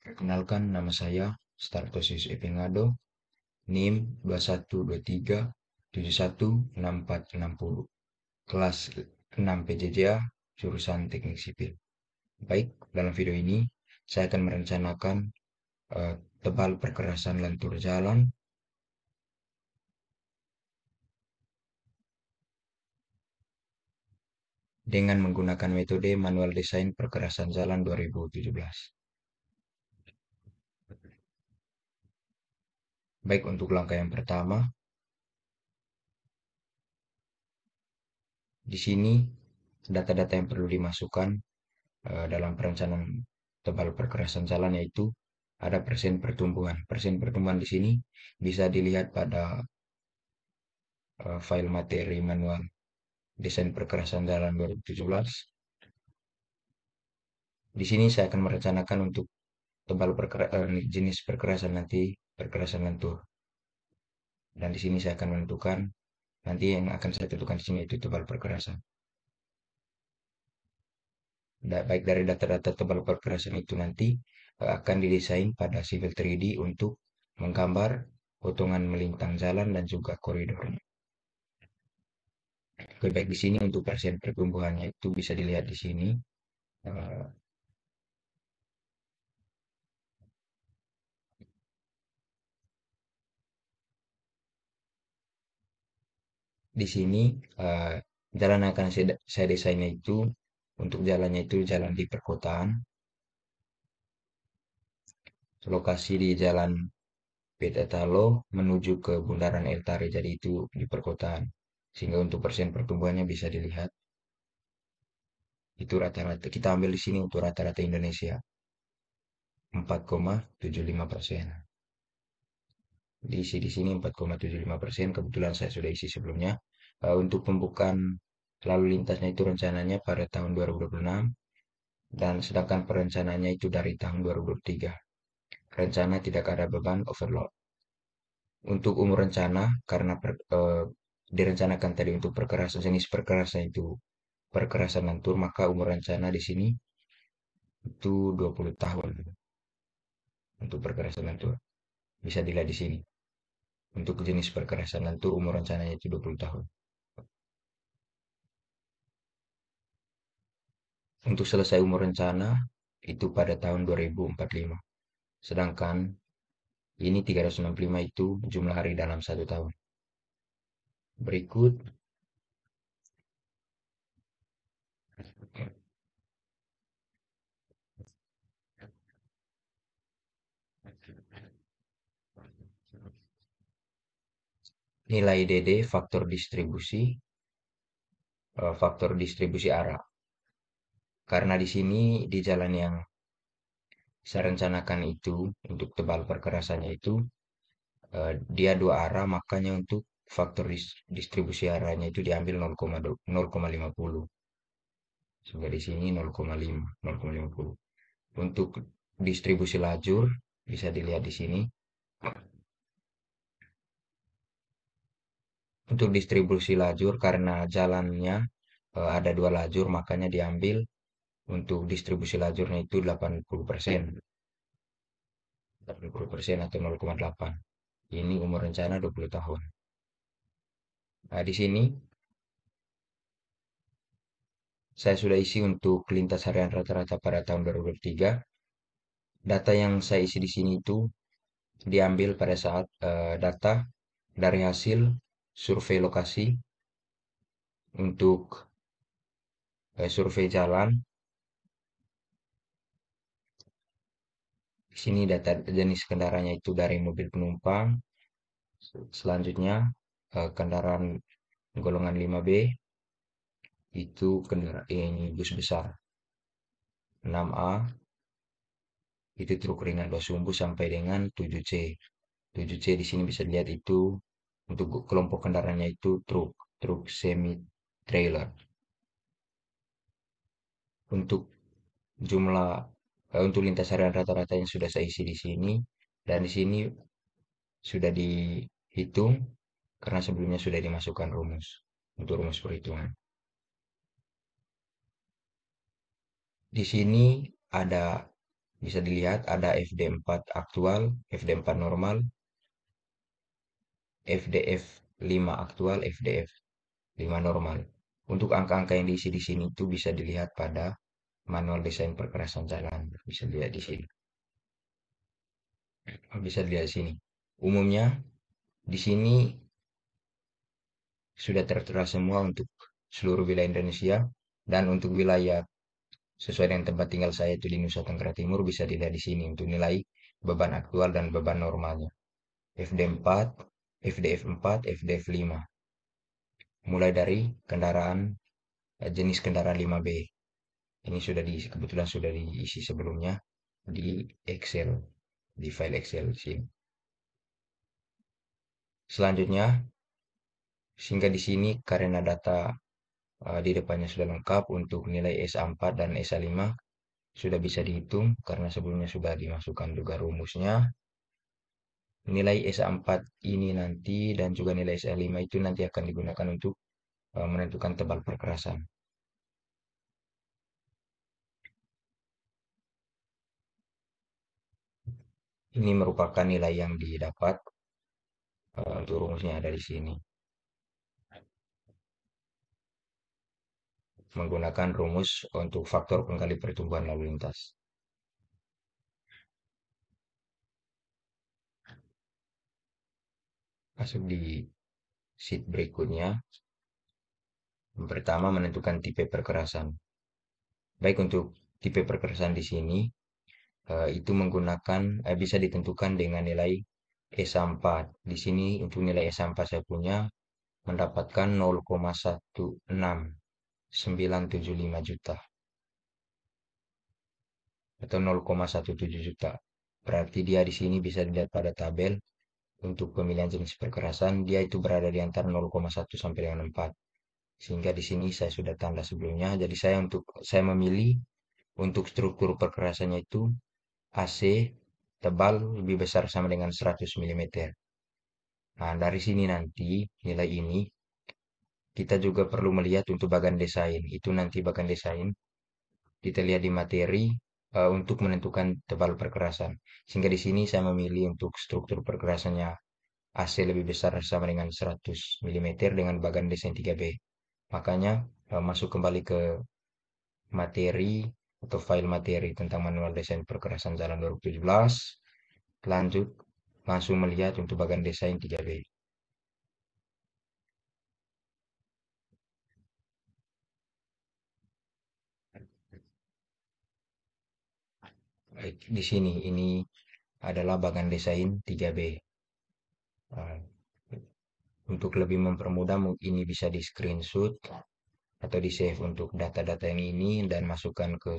Perkenalkan, nama saya Startosius Epingado, NIM 2123716460, kelas 6 PJJA, jurusan Teknik Sipil. Baik, dalam video ini saya akan merencanakan tebal perkerasan lentur jalan dengan menggunakan metode manual desain perkerasan jalan 2017. Baik, untuk langkah yang pertama, di sini data-data yang perlu dimasukkan dalam perencanaan tebal perkerasan jalan yaitu ada persen pertumbuhan. Persen pertumbuhan di sini bisa dilihat pada file materi manual desain perkerasan jalan 2017. Di sini saya akan merencanakan untuk jenis perkerasan nanti perkerasan lentur. Dan di sini saya akan menentukan nanti yang akan saya tentukan di sini itu tebal perkerasan. Baik dari data-data tebal perkerasan itu nanti akan didesain pada Civil 3D untuk menggambar potongan melintang jalan dan juga koridornya. Oke, baik di sini untuk persen pertumbuhannya itu bisa dilihat di sini. Eh, di sini eh, jalan yang akan saya desainnya itu untuk jalannya itu jalan di perkotaan. Lokasi di Jalan Petatalo menuju ke Bundaran El Tari, jadi itu di perkotaan. Sehingga untuk persen pertumbuhannya bisa dilihat. Itu rata-rata kita ambil di sini untuk rata-rata Indonesia 4,75%. Diisi di sini 4,75%. Kebetulan saya sudah isi sebelumnya. Untuk pembukaan lalu lintasnya itu rencananya pada tahun 2026 dan sedangkan perencanaannya itu dari tahun 2023. Rencana tidak ada beban overload. Untuk umur rencana karena direncanakan tadi untuk perkerasan jenis perkerasan itu perkerasan lentur, maka umur rencana di sini itu 20 tahun untuk perkerasan lentur. Bisa dilihat di sini. Untuk jenis perkerasan lentur umur rencananya itu 20 tahun. Untuk selesai umur rencana itu pada tahun 2045. Sedangkan ini 365 itu jumlah hari dalam satu tahun. Berikut nilai DD faktor distribusi arah. Karena di sini di jalan yang saya rencanakan itu untuk tebal perkerasannya itu dia dua arah, makanya untuk faktor distribusi arahnya itu diambil 0,50. Sehingga di sini 0,5, 0,50. Untuk distribusi lajur bisa dilihat di sini. Untuk distribusi lajur karena jalannya ada dua lajur, makanya diambil untuk distribusi lajurnya itu 80%. 80% atau 0,8. Ini umur rencana 20 tahun. Nah, di sini saya sudah isi untuk lintas harian rata-rata pada tahun 2023. Data yang saya isi di sini itu diambil pada saat data dari hasil survei lokasi untuk survei jalan. Di sini data jenis kendaraannya itu dari mobil penumpang. Selanjutnya kendaraan golongan 5B itu kendaraan ini bus besar. 6A itu truk ringan 2 sumbu sampai dengan 7C. 7C di sini bisa dilihat itu untuk kelompok kendaraannya itu truk semi trailer. Untuk jumlah untuk lintas harian rata-rata yang sudah saya isi di sini dan di sini sudah dihitung karena sebelumnya sudah dimasukkan rumus untuk rumus perhitungan. Di sini ada bisa dilihat ada FD4 aktual, FD4 normal, FDF 5 aktual, FDF 5 normal. Untuk angka-angka yang diisi di sini itu bisa dilihat pada manual desain perkerasan jalan. Bisa dilihat di sini. Bisa dilihat di sini. Umumnya di sini sudah tertera semua untuk seluruh wilayah Indonesia, dan untuk wilayah sesuai dengan tempat tinggal saya itu di Nusa Tenggara Timur bisa dilihat di sini untuk nilai beban aktual dan beban normalnya. FD4, FDF4, FDF5. Mulai dari kendaraan jenis kendaraan 5B. Ini kebetulan sudah diisi sebelumnya di Excel, di file Excel di sini. Selanjutnya, sehingga di sini karena data di depannya sudah lengkap untuk nilai SA4 dan SA5 sudah bisa dihitung karena sebelumnya sudah dimasukkan juga rumusnya. Nilai SA4 ini nanti dan juga nilai SA5 itu nanti akan digunakan untuk menentukan tebal perkerasan. Ini merupakan nilai yang didapat untuk rumusnya ada di sini. Menggunakan rumus untuk faktor pengkali pertumbuhan lalu lintas. Masuk di sheet berikutnya. Yang pertama menentukan tipe perkerasan. Baik untuk tipe perkerasan di sini itu menggunakan bisa ditentukan dengan nilai SA4. Di sini untuk nilai SA4 saya punya mendapatkan 0,1695 juta atau 0,17 juta. Berarti dia di sini bisa dilihat pada tabel untuk pemilihan jenis perkerasan dia itu berada di antara 0,1 sampai dengan 4. Sehingga di sini saya sudah tanda sebelumnya. Jadi saya memilih untuk struktur perkerasannya itu AC tebal lebih besar sama dengan 100 mm. Nah, dari sini nanti nilai ini kita juga perlu melihat untuk bagan desain. Itu nanti bagan desain kita lihat di materi untuk menentukan tebal perkerasan. Sehingga di sini saya memilih untuk struktur perkerasannya AC lebih besar sama dengan 100 mm dengan bagan desain 3B. Makanya masuk kembali ke materi atau file materi tentang manual desain perkerasan jalan 2017. Lanjut langsung melihat untuk bagan desain 3B. Baik, di sini ini adalah bagan desain 3B. Nah, untuk lebih mempermudah ini bisa di screenshot atau di save untuk data-data yang ini dan masukkan ke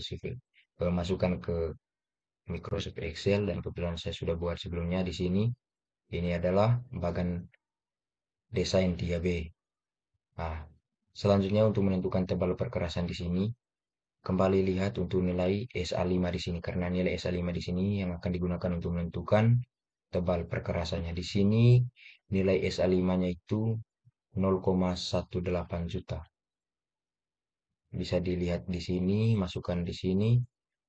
Microsoft Excel, dan kebetulan saya sudah buat sebelumnya di sini. Ini adalah bagan desain 3B. Nah, selanjutnya untuk menentukan tebal perkerasan di sini, kembali lihat untuk nilai SA5 di sini karena nilai SA5 di sini yang akan digunakan untuk menentukan tebal perkerasannya. Di sini nilai SA5-nya itu 0,18 juta. Bisa dilihat di sini, masukkan di sini,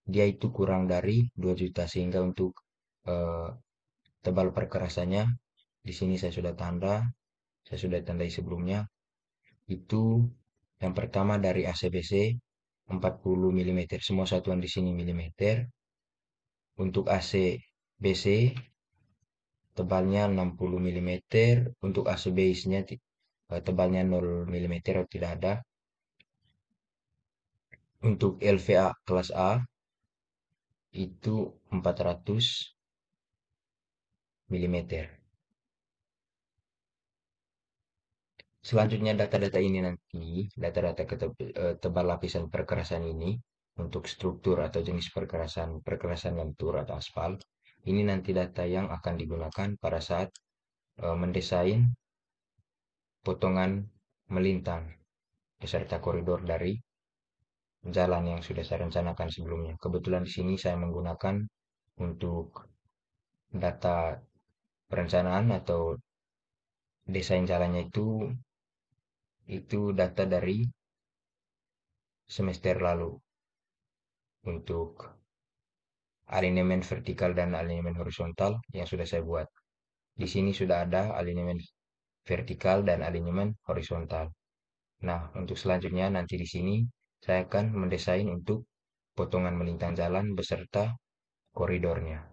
dia itu kurang dari 2 juta sehingga untuk eh, tebal perkerasannya di sini saya sudah tandai sebelumnya. Itu yang pertama dari ACBC 40 mm, semua satuan di sini milimeter. Untuk ACBC tebalnya 60 mm, untuk AC base-nya tebalnya 0 mm atau tidak ada. Untuk LVA kelas A itu 400 mm. Selanjutnya data-data ini nanti, data-data tebal lapisan perkerasan ini untuk struktur atau jenis perkerasan lentur atau aspal. Ini nanti data yang akan digunakan pada saat mendesain potongan melintang beserta koridor dari jalan yang sudah saya rencanakan sebelumnya. Kebetulan di sini saya menggunakan untuk data perencanaan atau desain jalannya itu data dari semester lalu untuk alinemen vertikal dan alinemen horizontal yang sudah saya buat. Di sini sudah ada alinemen vertikal dan alinemen horizontal. Nah, untuk selanjutnya nanti di sini saya akan mendesain untuk potongan melintang jalan beserta koridornya.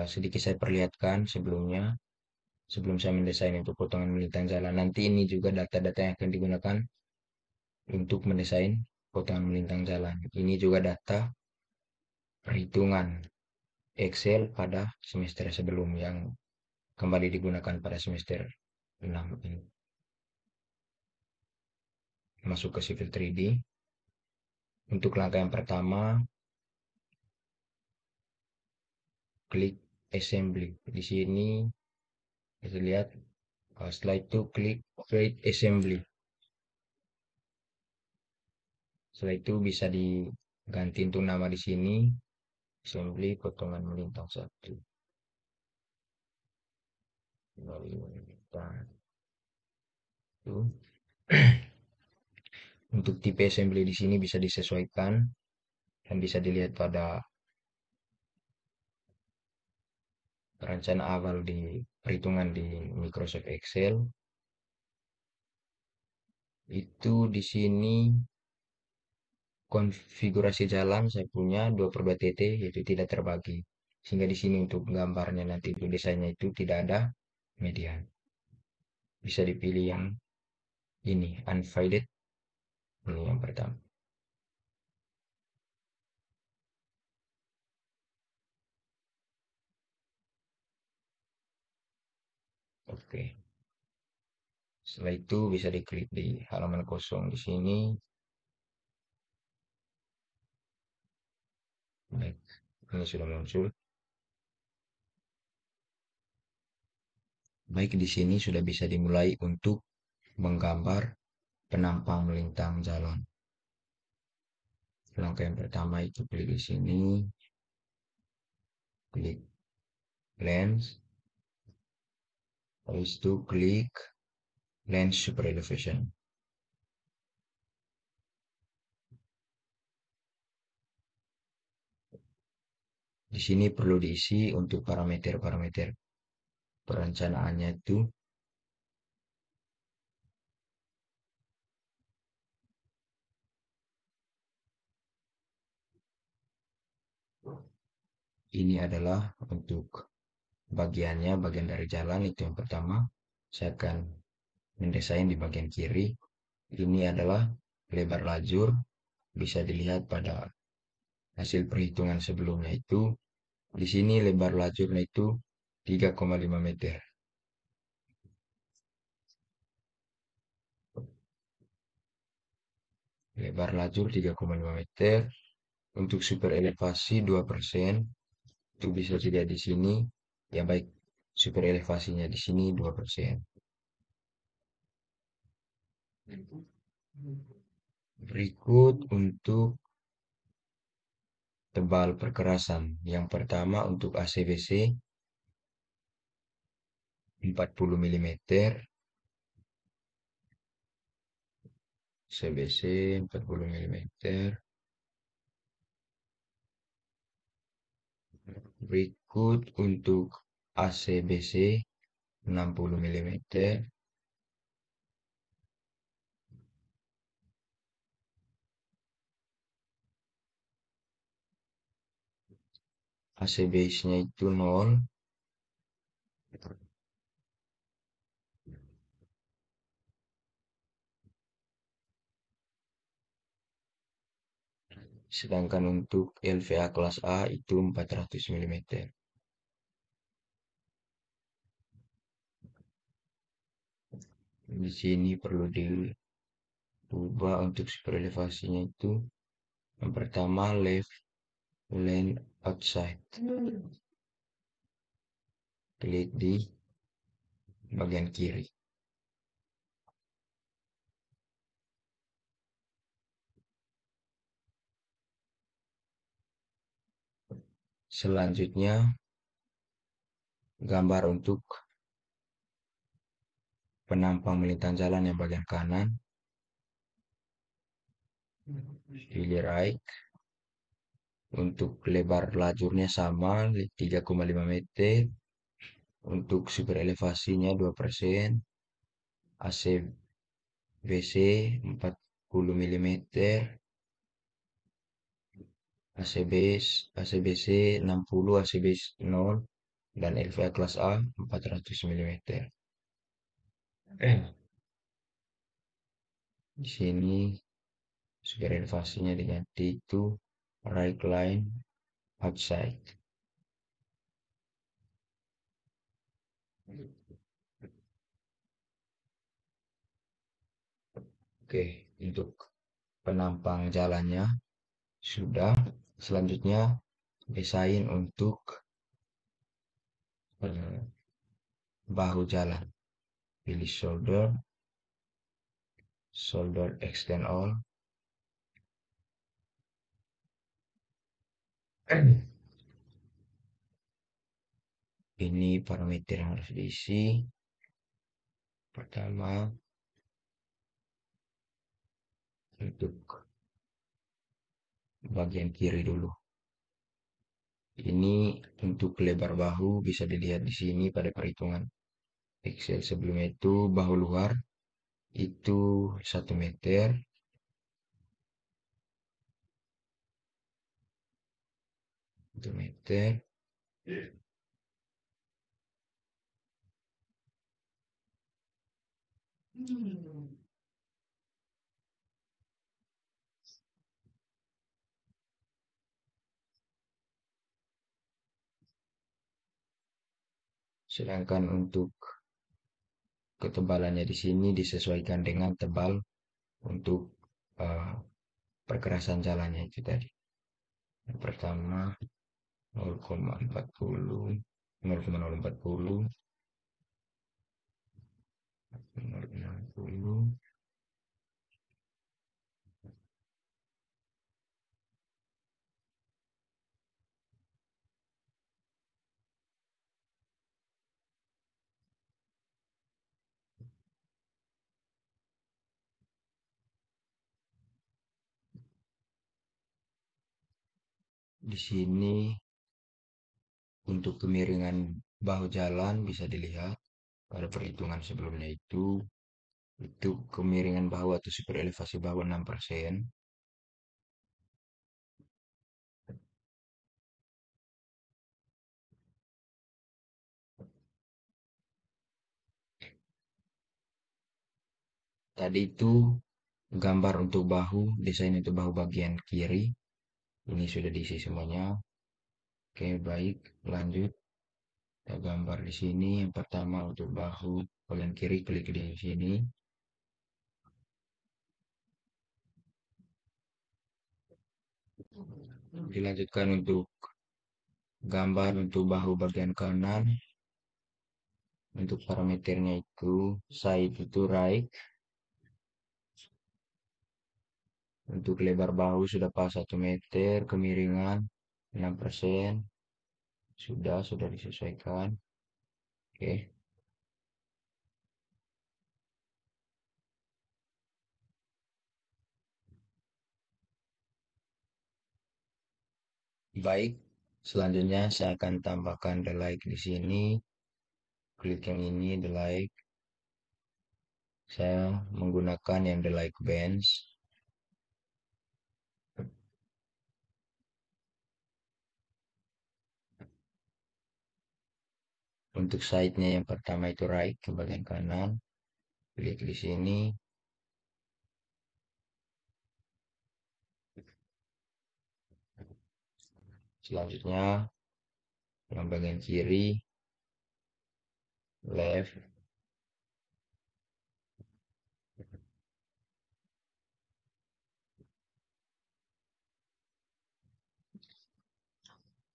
Sedikit saya perlihatkan sebelumnya, sebelum saya mendesain untuk potongan melintang jalan. Nanti ini juga data-data yang akan digunakan untuk mendesain potongan melintang jalan. Ini juga data perhitungan Excel pada semester sebelum yang kembali digunakan pada semester 6 ini. Masuk ke Civil 3D. Untuk langkah yang pertama, klik Assembly. Di sini kita lihat, setelah itu klik Create Assembly. Setelah itu bisa diganti untuk nama di sini, Assembly potongan melintang satu. Melintang itu. Untuk tipe assembly di sini bisa disesuaikan dan bisa dilihat pada rencana awal di perhitungan di Microsoft Excel. Itu di sini konfigurasi jalan saya punya 2/2 TT yaitu tidak terbagi. Sehingga di sini untuk gambarnya nanti untuk desainnya itu tidak ada median. Bisa dipilih yang ini unfaded, ini yang pertama. Oke. Setelah itu bisa diklik di halaman kosong di sini. Baik, ini sudah muncul. Baik, di sini sudah bisa dimulai untuk menggambar penampang melintang jalan. Langkah yang pertama itu klik di sini, klik lens, habis itu klik lens super elevation. Di sini perlu diisi untuk parameter-parameter perencanaannya itu. Ini adalah untuk bagiannya, bagian dari jalan itu yang pertama. Saya akan mendesain di bagian kiri. Ini adalah lebar lajur, bisa dilihat pada hasil perhitungan sebelumnya itu. Di sini lebar lajurnya itu 3,5 meter. Lebar lajur 3,5 meter. Untuk super elevasi 2%. Itu bisa dilihat di sini. Ya baik, super elevasinya di sini 2%. Berikut untuk tebal perkerasan. Yang pertama untuk ACBC 40 mm, CBC 40 mm. Berikut untuk ACBC 60 mm. AC base-nya itu 0. Sedangkan untuk LVA kelas A itu 400 mm. Di sini perlu diubah untuk super elevasinya itu. Yang pertama left lane outside. Klik di bagian kiri. Selanjutnya gambar untuk penampang melintang jalan yang bagian kanan. pilih right. Untuk lebar lajurnya sama 3,5 meter. Untuk super elevasinya 2%. ACBC 40 mm. ACBC 60, ACBC 0, dan LVA kelas A 400 mm. Di sini super elevasinya diganti itu right line outside. Oke, untuk penampang jalannya sudah. Selanjutnya desain untuk bahu jalan. Pilih shoulder extend all. Ini parameter yang harus diisi. Pertama, untuk bagian kiri dulu. Ini untuk lebar bahu bisa dilihat di sini pada perhitungan Excel sebelumnya itu bahu luar itu 1 meter. 1 meter. Sedangkan untuk ketebalannya di sini disesuaikan dengan tebal untuk uh, perkerasan jalannya itu tadi. Yang pertama 0,40, 0,040, 0,60. Di sini untuk kemiringan bahu jalan bisa dilihat pada perhitungan sebelumnya itu kemiringan bahu atau super elevasi bahu 6%. Tadi itu gambar untuk bahu, desain untuk bahu bagian kiri. Ini sudah diisi semuanya. Oke, baik, lanjut. Kita gambar di sini. Yang pertama untuk bahu bagian kiri, klik di sini. Dilanjutkan untuk gambar untuk bahu bagian kanan. Untuk parameternya itu side itu right. Untuk lebar bahu sudah pas 1 meter, kemiringan 6%. Sudah disesuaikan. Oke. Baik, selanjutnya saya akan tambahkan the like di sini. Klik yang ini the like. Saya menggunakan yang the like bench. Untuk side-nya yang pertama itu right ke bagian kanan. Klik di sini. Selanjutnya yang bagian kiri left.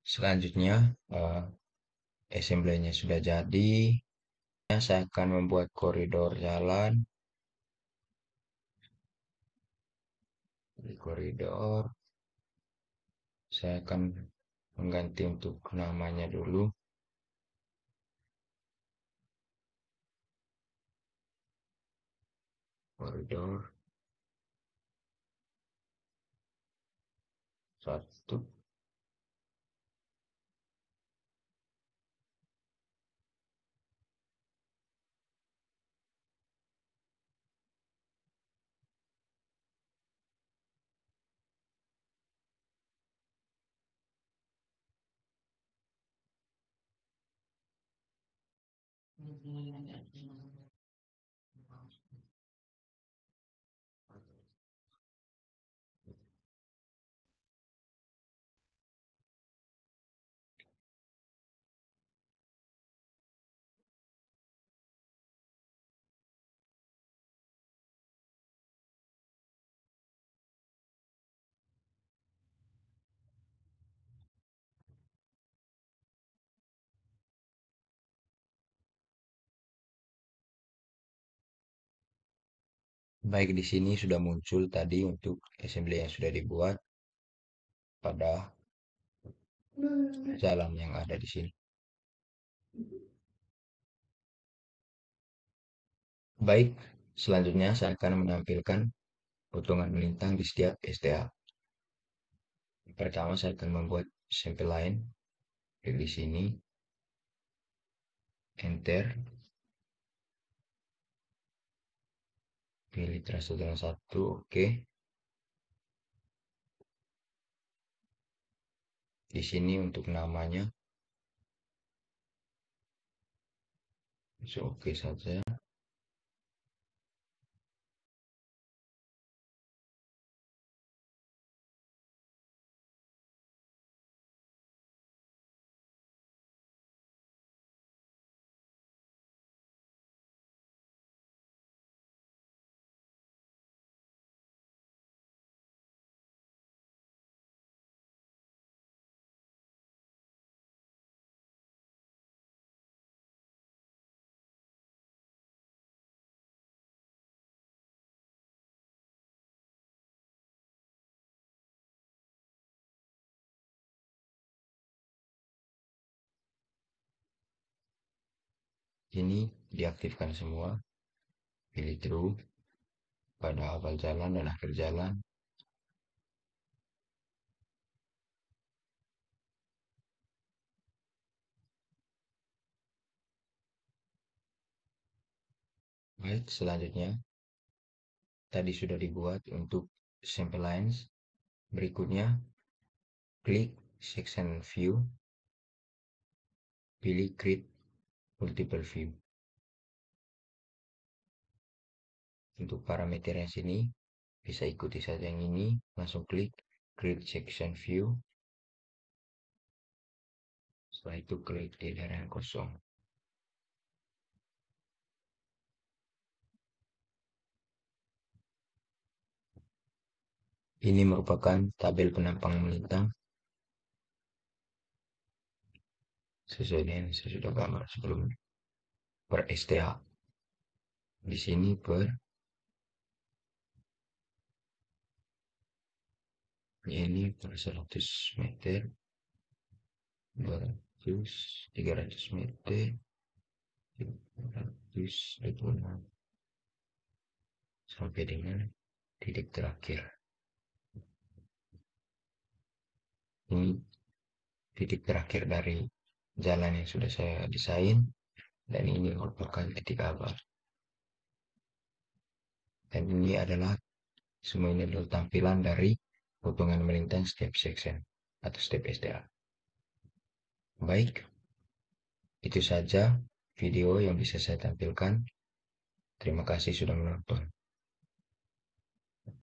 Selanjutnya assembly-nya sudah jadi. Saya akan membuat koridor jalan. Di koridor saya akan mengganti untuk namanya dulu. Koridor. Satu. Baik, di sini sudah muncul tadi untuk assembly yang sudah dibuat pada jalan yang ada di sini. Baik, selanjutnya saya akan menampilkan potongan melintang di setiap STA. Pertama saya akan membuat sampel line. Klik di sini, enter, pilih trace dengan satu, oke. Di sini untuk namanya, oke saja. Ini diaktifkan semua, pilih true pada awal jalan dan akhir jalan. Baik, selanjutnya tadi sudah dibuat untuk sample lines. Berikutnya, klik section view, pilih create multiple view. Untuk parameter yang sini, bisa ikuti saja yang ini, langsung klik create section view. Setelah itu klik di daerah yang kosong. Ini merupakan tabel penampang melintang sesuai dengan yang saya sudah gambar sebelumnya. Per STH. Di sini per ini per 100 meter, 200, 300 meter, 426 sampai dengan titik terakhir. Ini titik terakhir dari jalan yang sudah saya desain, dan ini merupakan titik awal. Dan ini adalah semua ini adalah tampilan dari potongan melintang step section atau step SDA. Baik, itu saja video yang bisa saya tampilkan. Terima kasih sudah menonton.